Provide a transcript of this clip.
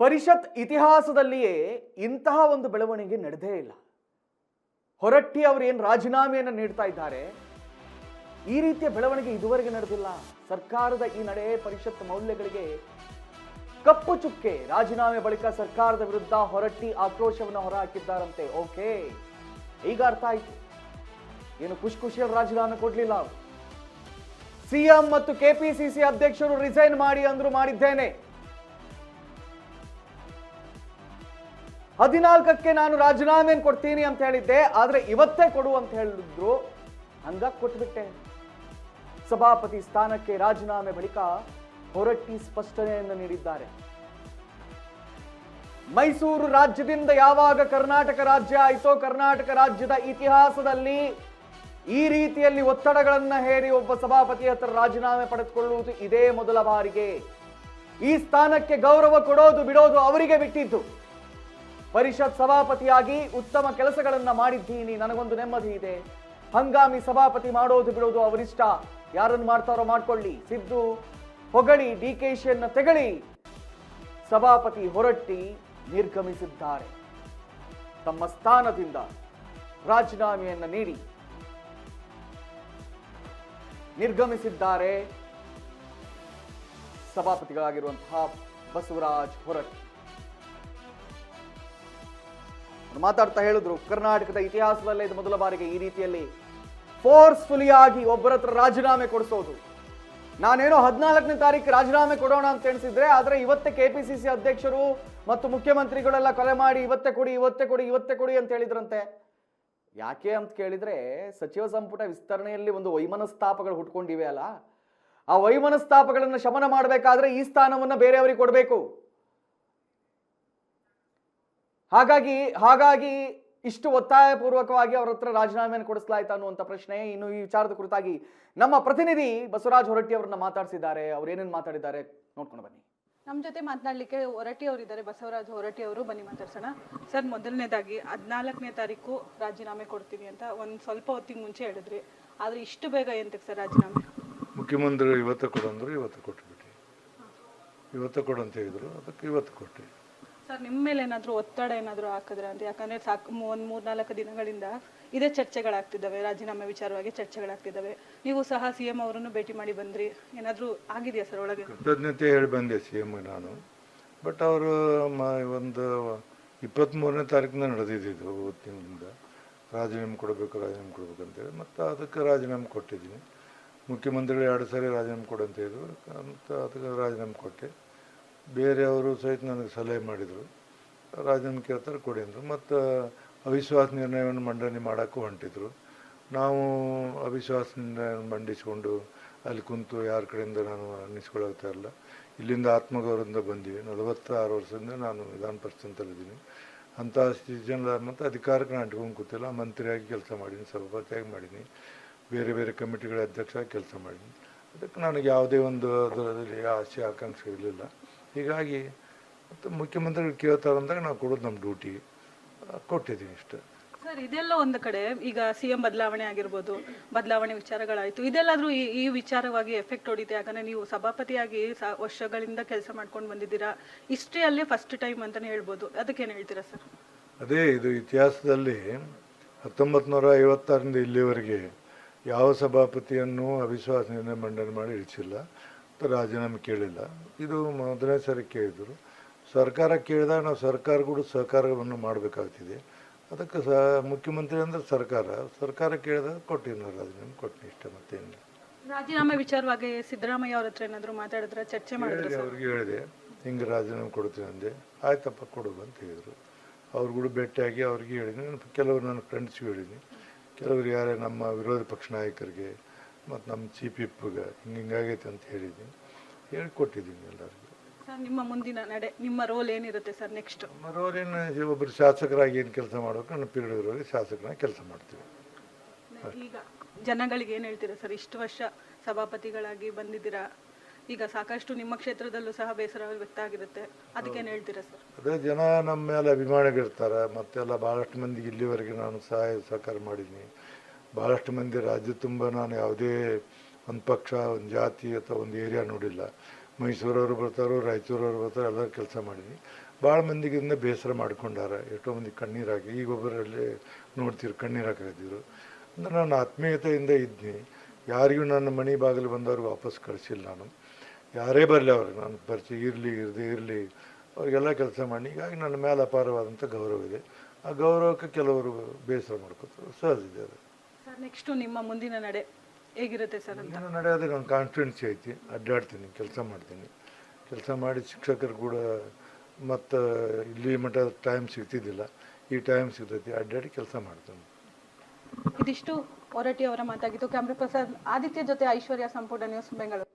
ಪರಿಷತ್ ಇತಿಹಾಸದಲ್ಲಿಯೇ ಇಂತಹ ಒಂದು ಬೆಳವಣಿಗೆ ನಡೆದೇ ಇಲ್ಲ. ಹೊರಟ್ಟಿ ಅವರು ಏನು ರಾಜೀನಾಮೆಯನ್ನು ನೀಡ್ತಾ ಇದ್ದಾರೆ, ಈ ರೀತಿಯ ಬೆಳವಣಿಗೆ ಇದುವರೆಗೆ ನಡೆದಿಲ್ಲ. ಸರ್ಕಾರದ ಈ ನಡೆ ಪರಿಷತ್ ಮೌಲ್ಯಗಳಿಗೆ ಕಪ್ಪು ಚುಕ್ಕೆ. ರಾಜೀನಾಮೆ ಬಳಿಕ ಸರ್ಕಾರದ ವಿರುದ್ಧ ಹೊರಟ್ಟಿ ಆಕ್ರೋಶವನ್ನು ಹೊರಹಾಕಿದ್ದಾರಂತೆ. ಓಕೆ, ಈಗ ಅರ್ಥ ಆಯ್ತು. ಏನು ಖುಷಿಯಲ್ಲಿ ರಾಜೀನಾಮೆ ಕೊಡ್ಲಿಲ್ಲ ಅವರು. ಸಿಎಂ ಮತ್ತು ಕೆಪಿಸಿಸಿ ಅಧ್ಯಕ್ಷರು ರಿಸೈನ್ ಮಾಡಿ ಅಂದ್ರು, ಮಾಡಿದ್ದೇನೆ. 14ಕ್ಕೆ ನಾನು ರಾಜೀನಾಮೆ ಕೊಡ್ತೀನಿ ಅಂತ ಹೇಳಿದ್ದೆ, ಆದ್ರೆ ಇವತ್ತೇ ಕೊಡು ಅಂತ ಹೇಳಿದ್ರು. ಹಂಗಾಗಿ ಕೊಟ್ಬಿಟ್ಟೆ. ಸಭಾಪತಿ ಸ್ಥಾನಕ್ಕೆ ರಾಜೀನಾಮೆ ಬಳಿಕ ಹೊರಟ್ಟಿ ಸ್ಪಷ್ಟನೆಯನ್ನು ನೀಡಿದ್ದಾರೆ. ಮೈಸೂರು ರಾಜ್ಯದಿಂದ ಯಾವಾಗ ಕರ್ನಾಟಕ ರಾಜ್ಯ ಆಯಿತೋ, ಕರ್ನಾಟಕ ರಾಜ್ಯದ ಇತಿಹಾಸದಲ್ಲಿ ಈ ರೀತಿಯಲ್ಲಿ ಒತ್ತಡಗಳನ್ನ ಹೇರಿ ಒಬ್ಬ ಸಭಾಪತಿ ಹತ್ರ ರಾಜೀನಾಮೆ ಪಡೆದುಕೊಳ್ಳುವುದು ಇದೇ ಮೊದಲ ಬಾರಿಗೆ. ಈ ಸ್ಥಾನಕ್ಕೆ ಗೌರವ ಕೊಡೋದು ಬಿಡೋದು ಅವರಿಗೆ ಬಿಟ್ಟಿದ್ದು. ಪರಿಷತ್ ಸಭಾಪತಿಯಾಗಿ ಉತ್ತಮ ಕೆಲಸಗಳನ್ನ ಮಾಡಿದ್ದೀನಿ, ನನಗೊಂದು ನೆಮ್ಮದಿ ಇದೆ. ಹಂಗಾಮಿ ಸಭಾಪತಿ ಮಾಡೋದು ಬಿಡೋದು ಅವರಿಷ್ಟ, ಯಾರನ್ನು ಮಾಡ್ತಾರೋ ಮಾಡ್ಕೊಳ್ಳಿ. ಸಿದ್ದು ಹೊಗಳಿ ಡಿಕೆಶಿಯನ್ನ ತೆಗಳಿ ಸಭಾಪತಿ ಹೊರಟ್ಟಿ ನಿರ್ಗಮಿಸಿದ್ದಾರೆ. ತಮ್ಮ ಸ್ಥಾನದಿಂದ ರಾಜೀನಾಮೆಯನ್ನ ನೀಡಿ ನಿರ್ಗಮಿಸಿದ್ದಾರೆ ಸಭಾಪತಿಗಳಾಗಿರುವಂತಹ ಬಸವರಾಜ್ ಹೊರಟ್ಟಿ. ಮಾತಾಡ್ತಾ ಹೇಳಿದ್ರು, ಕರ್ನಾಟಕದ ಇತಿಹಾಸದಲ್ಲೇ ಇದು ಮೊದಲ ಬಾರಿಗೆ ಈ ರೀತಿಯಲ್ಲಿ ಫೋರ್ಸ್ಫುಲಿ ಆಗಿ ಒಬ್ಬರ ಹತ್ರ ರಾಜೀನಾಮೆ ಕೊಡಿಸೋದು. ನಾನೇನೋ 14ನೇ ತಾರೀಕು ರಾಜೀನಾಮೆ ಕೊಡೋಣ ಅಂತ ಎಣಿಸಿದ್ರೆ, ಆದ್ರೆ ಇವತ್ತೇ ಕೆಪಿಸಿಸಿ ಅಧ್ಯಕ್ಷರು ಮತ್ತು ಮುಖ್ಯಮಂತ್ರಿಗಳೆಲ್ಲ ಕೊಲೆ ಮಾಡಿ ಇವತ್ತೇ ಕೊಡಿ ಅಂತ ಹೇಳಿದ್ರಂತೆ. ಯಾಕೆ ಅಂತ ಕೇಳಿದ್ರೆ, ಸಚಿವ ಸಂಪುಟ ವಿಸ್ತರಣೆಯಲ್ಲಿ ಒಂದು ವೈಮನಸ್ತಾಪಗಳು ಹುಟ್ಕೊಂಡಿವೆ ಅಲ್ಲ, ಆ ವೈಮನಸ್ತಾಪಗಳನ್ನು ಶಮನ ಮಾಡಬೇಕಾದ್ರೆ ಈ ಸ್ಥಾನವನ್ನ ಬೇರೆಯವರಿಗೆ ಕೊಡಬೇಕು. ಹಾಗಾಗಿ ಇಷ್ಟು ಒತ್ತಾಯಪೂರ್ವಕವಾಗಿ ಅವರ ಹತ್ರ ರಾಜೀನಾಮೆಯನ್ನು ಕೊಡಿಸಲಾಯ್ತು ಅನ್ನುವಂಥ ಪ್ರಶ್ನೆ. ಇನ್ನು ಈ ವಿಚಾರದ ಕುರಿತಾಗಿ ನಮ್ಮ ಪ್ರತಿನಿಧಿ ಬಸವರಾಜ್ ಹೊರಟ್ಟಿ ಅವರನ್ನ ಮಾತಾಡಿಸಿದ್ದಾರೆ. ಅವ್ರು ಏನೇನು ಮಾತಾಡಿದ್ದಾರೆ ನೋಡ್ಕೊಂಡು ಬನ್ನಿ. ನಮ್ಮ ಜೊತೆ ಮಾತನಾಡಲಿಕ್ಕೆ ಹೊರಟ್ಟಿ ಅವರಿದ್ದಾರೆ, ಬಸವರಾಜ್ ಹೊರಟ್ಟಿ ಅವರು. ಬನ್ನಿ ಮಾತಾಡ್ಸೋಣ. ಸರ್, ಮೊದಲನೇದಾಗಿ 14ನೇ ತಾರೀಕು ರಾಜೀನಾಮೆ ಕೊಡ್ತೀನಿ ಅಂತ ಒಂದು ಸ್ವಲ್ಪ ಹೊತ್ತಿಗೆ ಮುಂಚೆ ಹೇಳಿದ್ರಿ, ಆದ್ರೆ ಇಷ್ಟು ಬೇಗ ಎಂತಕ್ಕೆ ಸರ್ ರಾಜೀನಾಮೆ? ಮುಖ್ಯಮಂತ್ರಿ ಇವತ್ತು ಕೊಡಂದ್ರು, ಇವತ್ತು ಕೊಟ್ಟುಬಿಟ್ಟು. ಇವತ್ತು ಕೊಡು ಅಂತ ಹೇಳಿದ್ರು, ಅದಕ್ಕೆ ಇವತ್ತು ಕೊಟ್ಟು. ಸರ್, ನಿಮ್ಮ ಮೇಲೆ ಏನಾದರೂ ಒತ್ತಡ ಏನಾದರೂ ಹಾಕಿದ್ರೆ ಅಂತ? ಯಾಕಂದ್ರೆ ಒಂದು 3-4 ದಿನಗಳಿಂದ ಇದೇ ಚರ್ಚೆಗಳಾಗ್ತಿದ್ದಾವೆ, ರಾಜೀನಾಮೆ ವಿಚಾರವಾಗಿ ಚರ್ಚೆಗಳಾಗ್ತಿದ್ದಾವೆ. ನೀವು ಸಹ ಸಿಎಂ ಅವರನ್ನು ಭೇಟಿ ಮಾಡಿ ಬಂದ್ರಿ, ಏನಾದರೂ ಆಗಿದೆಯಾ ಸರ್ ಒಳಗೆ? ಕೃತಜ್ಞತೆ ಹೇಳಿ ಬಂದೆ ಸಿಎಂ ನಾನು. ಬಟ್ ಅವರು ಒಂದು 23ನೇ ತಾರೀಕಿನ ನಡೆದಿದ್ದು ಹೊತ್ತಿನಿಂದ ರಾಜೀನಾಮೆ ಕೊಡಬೇಕು ಅಂತೇಳಿ, ಮತ್ತು ಅದಕ್ಕೆ ರಾಜೀನಾಮೆ ಕೊಟ್ಟಿದ್ದೀನಿ. ಮುಖ್ಯಮಂತ್ರಿಗಳು 2 ಸಾರಿ ರಾಜೀನಾಮೆ ಕೊಡು ಅಂತ ಹೇಳಿದ್ರು, ಮತ್ತು ಅದಕ್ಕೆ ರಾಜೀನಾಮೆ ಕೊಟ್ಟೆ. ಬೇರೆಯವರು ಸಹಿತ ನನಗೆ ಸಲಹೆ ಮಾಡಿದರು, ರಾಜೀನಾಮೆ ಕೇಳ್ತಾರೆ ಕೊಡಿ ಅಂದರು. ಮತ್ತು ಅವಿಶ್ವಾಸ ನಿರ್ಣಯವನ್ನು ಮಂಡನೆ ಮಾಡೋಕ್ಕೂ ಹೊಂಟಿದ್ರು. ನಾವು ಅವಿಶ್ವಾಸ ನಿರ್ಣಯ ಮಂಡಿಸಿಕೊಂಡು ಅಲ್ಲಿ ಕುಂತು ಯಾರ ಕಡೆಯಿಂದ ನಾನು ಅನ್ನಿಸ್ಕೊಳ್ಳೋಗ್ತಾ ಇಲ್ಲ. ಇಲ್ಲಿಂದ ಆತ್ಮಗೌರವದಿಂದ ಬಂದೀವಿ. 46 ವರ್ಷದಿಂದ ನಾನು ವಿಧಾನ ಪರಿಷತ್ತಲ್ಲಿದ್ದೀನಿ. ಅಂಥ ಜನ ಮತ್ತು ಅಧಿಕಾರಕ್ಕೆ ನಾನು ಇಟ್ಕೊಂಡು ಕೂತಿಲ್ಲ. ಮಂತ್ರಿಯಾಗಿ ಕೆಲಸ ಮಾಡೀನಿ, ಸಭಾಪತಿಯಾಗಿ ಮಾಡೀನಿ, ಬೇರೆ ಬೇರೆ ಕಮಿಟಿಗಳ ಅಧ್ಯಕ್ಷರಾಗಿ ಕೆಲಸ ಮಾಡೀನಿ. ಅದಕ್ಕೆ ನನಗೆ ಯಾವುದೇ ಒಂದು ಅದರಲ್ಲಿ ಆಸೆ ಆಕಾಂಕ್ಷೆ ಇರಲಿಲ್ಲ. ಹೀಗಾಗಿ ಮತ್ತು ಮುಖ್ಯಮಂತ್ರಿಗಳು ಕೇಳ್ತಾರೆ ಅಂದಾಗ ನಾವು ಕೊಡೋದು ನಮ್ಮ ಡ್ಯೂಟಿ, ಕೊಟ್ಟಿದ್ದೀನಿ ಇಷ್ಟು. ಸರ್, ಇದೆಲ್ಲ ಒಂದು ಕಡೆ ಈಗ ಸಿಎಂ ಬದಲಾವಣೆ ಆಗಿರ್ಬೋದು, ಬದಲಾವಣೆ ವಿಚಾರಗಳಾಯಿತು, ಇದೆಲ್ಲಾದರೂ ಈ ವಿಚಾರವಾಗಿ ಎಫೆಕ್ಟ್ ಹೊಡಿತೆ? ಯಾಕಂದರೆ ನೀವು ಸಭಾಪತಿಯಾಗಿ ವರ್ಷಗಳಿಂದ ಕೆಲಸ ಮಾಡ್ಕೊಂಡು ಬಂದಿದ್ದೀರಾ, ಹಿಸ್ಟ್ರಿಯಲ್ಲೇ ಫಸ್ಟ್ ಟೈಮ್ ಅಂತಲೇ ಹೇಳ್ಬೋದು. ಅದಕ್ಕೇನು ಹೇಳ್ತೀರಾ ಸರ್? ಅದೇ, ಇದು ಇತಿಹಾಸದಲ್ಲಿ 1956ರಿಂದ ಇಲ್ಲಿವರೆಗೆ ಯಾವ ಸಭಾಪತಿಯನ್ನು ಅವಿಶ್ವಾಸ ನಿರ್ಣಯ ಮಂಡನೆ ಮಾಡಿ ಇಳಿಸಿಲ್ಲ, ರಾಜೀನಾಮೆ ಕೇಳಿಲ್ಲ. ಇದು ಮೊದಲನೇ ಸಾರಿ ಕೇಳಿದರು. ಸರ್ಕಾರ ಕೇಳಿದಾಗ ನಾವು ಸರ್ಕಾರಗಳು ಸಹಕಾರವನ್ನು ಮಾಡಬೇಕಾಗ್ತಿದೆ. ಅದಕ್ಕೆ ಮುಖ್ಯಮಂತ್ರಿ ಅಂದರೆ ಸರ್ಕಾರ ಕೇಳಿದಾಗ ಕೊಟ್ಟಿನ ರಾಜೀನಾಮೆ ಕೊಟ್ಟಿನಿ, ಇಷ್ಟ ಮತ್ತೇನಿಲ್ಲ. ರಾಜೀನಾಮೆ ವಿಚಾರವಾಗಿ ಸಿದ್ದರಾಮಯ್ಯ ಅವ್ರ ಹತ್ರ ಏನಾದರೂ ಮಾತಾಡಿದ್ರೆ, ಚರ್ಚೆ ಮಾಡಿದ್ರೆ? ಅವ್ರಿಗೆ ಹೇಳಿದೆ, ಹಿಂಗೆ ರಾಜೀನಾಮೆ ಕೊಡ್ತೀನಿ ಅಂದೆ. ಆಯ್ತಪ್ಪ ಕೊಡೋದು ಅಂತ ಹೇಳಿದರು. ಅವ್ರಿಗೂ ಭೇಟಿಯಾಗಿ ಅವ್ರಿಗೆ ಹೇಳಿದ್ದೀನಿ. ಕೆಲವರು ನನ್ನ ಫ್ರೆಂಡ್ಸ್ಗೆ ಹೇಳಿದ್ದೀನಿ, ಕೆಲವರು ಯಾರೇ ನಮ್ಮ ವಿರೋಧ ಪಕ್ಷ ನಾಯಕರಿಗೆ ಮತ್ತು ನಮ್ಮ ಚೀಫ್ ವಿಪ್ಗೆ ಹಿಂಗಾಗೈತೆ ಅಂತ ಹೇಳಿದ್ದೀನಿ, ಹೇಳಿಕೊಟ್ಟಿದ್ದೀನಿ ಎಲ್ಲರಿಗೂ. ಸರ್, ನಿಮ್ಮ ಮುಂದಿನ ನಡೆ, ನಿಮ್ಮ ರೋಲ್ ಏನಿರುತ್ತೆ ಸರ್ ನೆಕ್ಸ್ಟ್? ನಮ್ಮ ರೋಲ್ ಏನು, ಒಬ್ಬರು ಶಾಸಕರಾಗಿ ಏನು ಕೆಲಸ ಮಾಡಬೇಕು, ನನ್ನ ಪೀರಿಯಡ್ಗಳಲ್ಲಿ ಶಾಸಕರಾಗಿ ಕೆಲಸ ಮಾಡ್ತೀವಿ. ಈಗ ಜನಗಳಿಗೆ ಏನು ಹೇಳ್ತೀರಾ ಸರ್? ಇಷ್ಟು ವರ್ಷ ಸಭಾಪತಿಗಳಾಗಿ ಬಂದಿದ್ದೀರಾ, ಈಗ ಸಾಕಷ್ಟು ನಿಮ್ಮ ಕ್ಷೇತ್ರದಲ್ಲೂ ಸಹ ಬೇಸರ ವ್ಯಕ್ತ ಆಗಿರುತ್ತೆ, ಅದಕ್ಕೇನು ಹೇಳ್ತೀರಾ ಸರ್? ಅದೇ, ಜನ ನಮ್ಮ ಮೇಲೆ ಅಭಿಮಾನಿಗಳಿರ್ತಾರೆ. ಮತ್ತೆಲ್ಲ ಭಾಳಷ್ಟು ಮಂದಿಗೆ ಇಲ್ಲಿವರೆಗೆ ನಾನು ಸಹಕಾರ ಮಾಡಿದ್ದೀನಿ. ಭಾಳಷ್ಟು ಮಂದಿ ರಾಜ್ಯ ತುಂಬ ನಾನು ಯಾವುದೇ ಒಂದು ಪಕ್ಷ, ಒಂದು ಜಾತಿ ಅಥವಾ ಒಂದು ಏರಿಯಾ ನೋಡಿಲ್ಲ. ಮೈಸೂರವರು ಬರ್ತಾರೋ, ರಾಯಚೂರವ್ರು ಬರ್ತಾರೋ, ಎಲ್ಲರೂ ಕೆಲಸ ಮಾಡಿದ್ದೀನಿ. ಭಾಳ ಮಂದಿಗಿಂದ ಬೇಸರ ಮಾಡ್ಕೊಂಡಾರ, ಎಷ್ಟೋ ಮಂದಿ ಕಣ್ಣೀರಾಗಿ, ಈಗ ಒಬ್ಬರಲ್ಲಿ ನೋಡ್ತೀರಿ ಕಣ್ಣೀರಾಕಿದ್ರು. ಅಂದ್ರೆ ನಾನು ಆತ್ಮೀಯತೆಯಿಂದ ಇದ್ದೀನಿ, ಯಾರಿಗೂ ನನ್ನ ಮನೆ ಬಾಗಿಲು ಬಂದವ್ರಿಗೆ ವಾಪಸ್ ಕಳಿಸಿಲ್ಲ ನಾನು. ಯಾರೇ ಬರಲಿ ಅವ್ರಿಗೆ ನಾನು ಪರಿಚಯ ಇರಲಿ ಇರದೇ ಇರಲಿ ಅವ್ರಿಗೆಲ್ಲ ಕೆಲಸ ಮಾಡಿ. ಹೀಗಾಗಿ ನನ್ನ ಮೇಲೆ ಅಪಾರವಾದಂಥ ಗೌರವ ಇದೆ. ಆ ಗೌರವಕ್ಕೆ ಕೆಲವರು ಬೇಸರ ಮಾಡ್ಕೋತಾರೆ, ಸಹಜ ಇದೆ ಅದು. ಸರ್ ನೆಕ್ಸ್ಟು ನಿಮ್ಮ ಮುಂದಿನ ನಡೆ ಹೇಗಿರುತ್ತೆ ಸರ್ ಅಂತ? ನಾನು ನಡೆಯೋದೇ ನನ್ನ ಕಾನ್ಫಿಡೆನ್ಸಿ ಐತಿ, ಅಡ್ಡಾಡ್ತೀನಿ, ಕೆಲಸ ಮಾಡ್ತೀನಿ. ಕೆಲಸ ಮಾಡಿ ಶಿಕ್ಷಕರು ಕೂಡ ಮತ್ತು ಇಲ್ಲಿ ಮಟ್ಟ ಟೈಮ್ ಸಿಗ್ತಿದ್ದಿಲ್ಲ, ಈ ಟೈಮ್ ಸಿಗ್ತೈತಿ, ಅಡ್ಡಾಡಿ ಕೆಲಸ ಮಾಡ್ತೀನಿ. ಇದಿಷ್ಟು ಹೊರಟ್ಟಿ ಅವರ ಮಾತಾಗಿತ್ತು. ಕ್ಯಾಮ್ರಾ ಪರ್ಸನ್ ಆದಿತ್ಯ ಜೊತೆ ಐಶ್ವರ್ಯ, ಸಂಪೂರ್ಣ ನ್ಯೂಸ್, ಬೆಂಗಳೂರು.